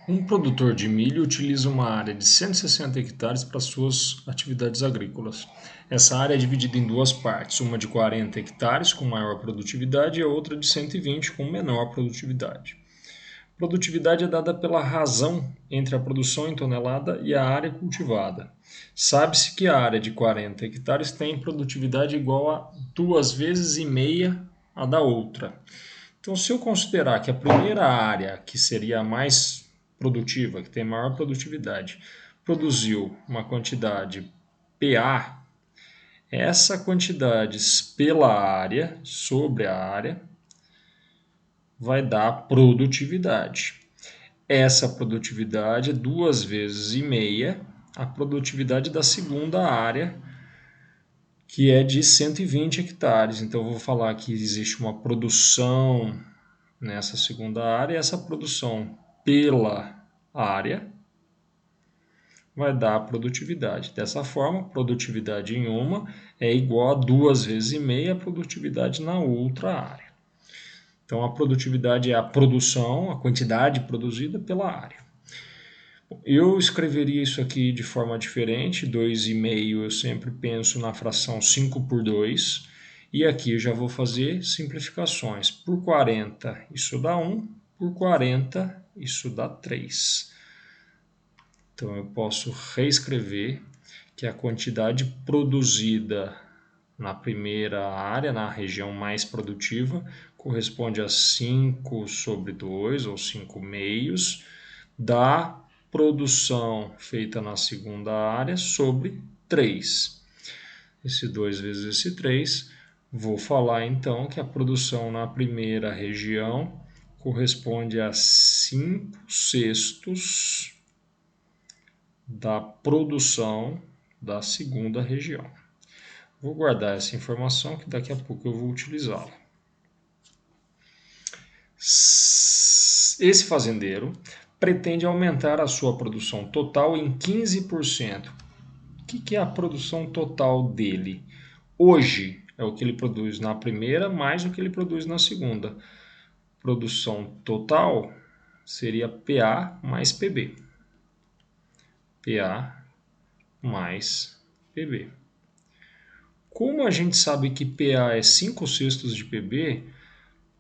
Um produtor de milho utiliza uma área de 160 hectares para suas atividades agrícolas. Essa área é dividida em duas partes, uma de 40 hectares com maior produtividade e a outra de 120 com menor produtividade. Produtividade é dada pela razão entre a produção em tonelada e a área cultivada. Sabe-se que a área de 40 hectares tem produtividade igual a 2,5 vezes a da outra. Então, se eu considerar que a primeira área, que seria a mais produtiva, que tem maior produtividade, produziu uma quantidade PA, essa quantidade pela área, sobre a área, vai dar produtividade. Essa produtividade é 2,5 vezes a produtividade da segunda área, que é de 120 hectares. Então, eu vou falar que existe uma produção nessa segunda área, e essa produção pela área vai dar a produtividade. Dessa forma, produtividade em uma é igual a 2,5 vezes a produtividade na outra área. Então, a produtividade é a produção, a quantidade produzida pela área. Eu escreveria isso aqui de forma diferente, 2,5 eu sempre penso na fração 5 por 2, e aqui eu já vou fazer simplificações. Por 40 isso dá 1, por 40 isso dá 3. Então eu posso reescrever que a quantidade produzida na primeira área, na região mais produtiva, corresponde a 5 sobre 2, ou 5 meios, da produção feita na segunda área sobre 3. Esse 2 vezes esse 3, vou falar então que a produção na primeira região corresponde a 5 sextos da produção da segunda região. Vou guardar essa informação que daqui a pouco eu vou utilizá-la. Esse fazendeiro pretende aumentar a sua produção total em 15%. O que é a produção total dele? Hoje é o que ele produz na primeira mais o que ele produz na segunda. Produção total seria PA mais PB. PA mais PB. Como a gente sabe que PA é 5 sextos de PB,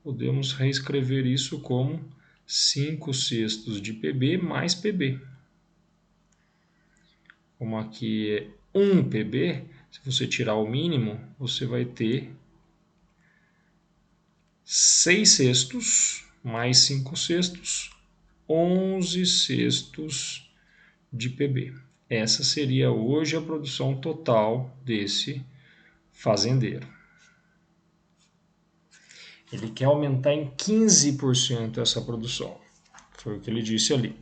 podemos reescrever isso como 5 sextos de PB mais PB. Como aqui é 1 PB, se você tirar o mínimo, você vai ter 6 sextos mais 5 sextos, 11 sextos de PB. Essa seria hoje a produção total desse fazendeiro. Ele quer aumentar em 15% essa produção. Foi o que ele disse ali.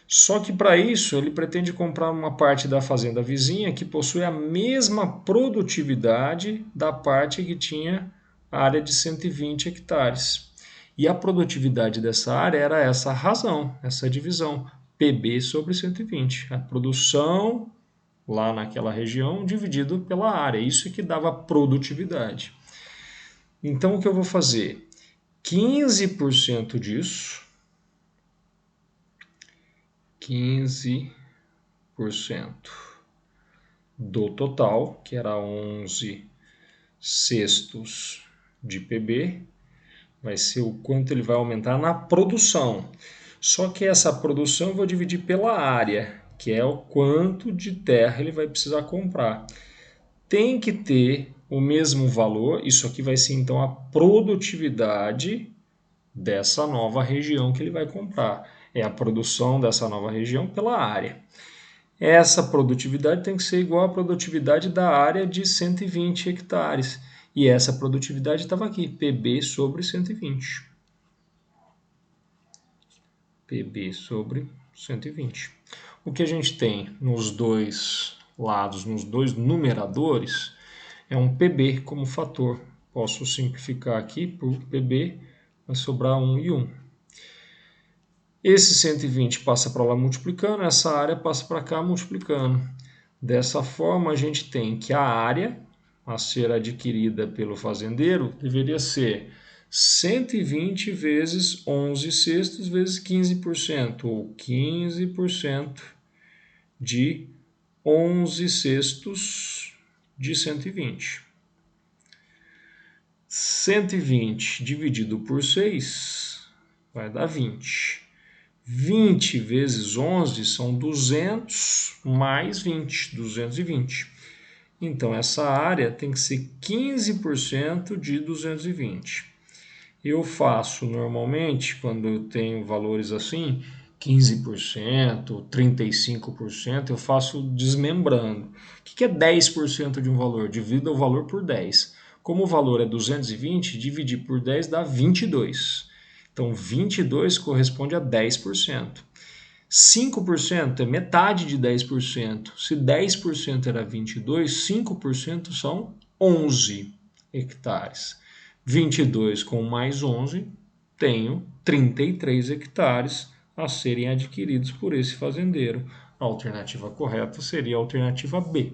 Só que para isso ele pretende comprar uma parte da fazenda vizinha que possui a mesma produtividade da parte que tinha a área de 120 hectares. E a produtividade dessa área era essa razão, essa divisão, PB sobre 120. A produção lá naquela região dividido pela área. Isso que dava produtividade. Então o que eu vou fazer? 15% disso, 15% do total, que era 11 sextos de PB, vai ser o quanto ele vai aumentar na produção. Só que essa produção eu vou dividir pela área, que é o quanto de terra ele vai precisar comprar. Tem que ter o mesmo valor, isso aqui vai ser então a produtividade dessa nova região que ele vai comprar. É a produção dessa nova região pela área. Essa produtividade tem que ser igual à produtividade da área de 120 hectares. E essa produtividade estava aqui, PB sobre 120. PB sobre 120. O que a gente tem nos dois lados, nos dois numeradores, é um PB como fator. Posso simplificar aqui por PB, vai sobrar 1 e 1. Esse 120 passa para lá multiplicando, essa área passa para cá multiplicando. Dessa forma, a gente tem que a área a ser adquirida pelo fazendeiro deveria ser 120 vezes 11 sextos vezes 15%, ou 15% de 11 sextos de 120. 120 dividido por 6 vai dar 20. 20 vezes 11 são 200 mais 20, 220. Então, essa área tem que ser 15% de 220. Eu faço normalmente, quando eu tenho valores assim, 15%, 35%, eu faço desmembrando. O que é 10% de um valor? Divido o valor por 10. Como o valor é 220, dividir por 10 dá 22. Então, 22 corresponde a 10%. 5% é metade de 10%. Se 10% era 22, 5% são 11 hectares. 22 com mais 11, tenho 33 hectares a serem adquiridos por esse fazendeiro. A alternativa correta seria a alternativa B.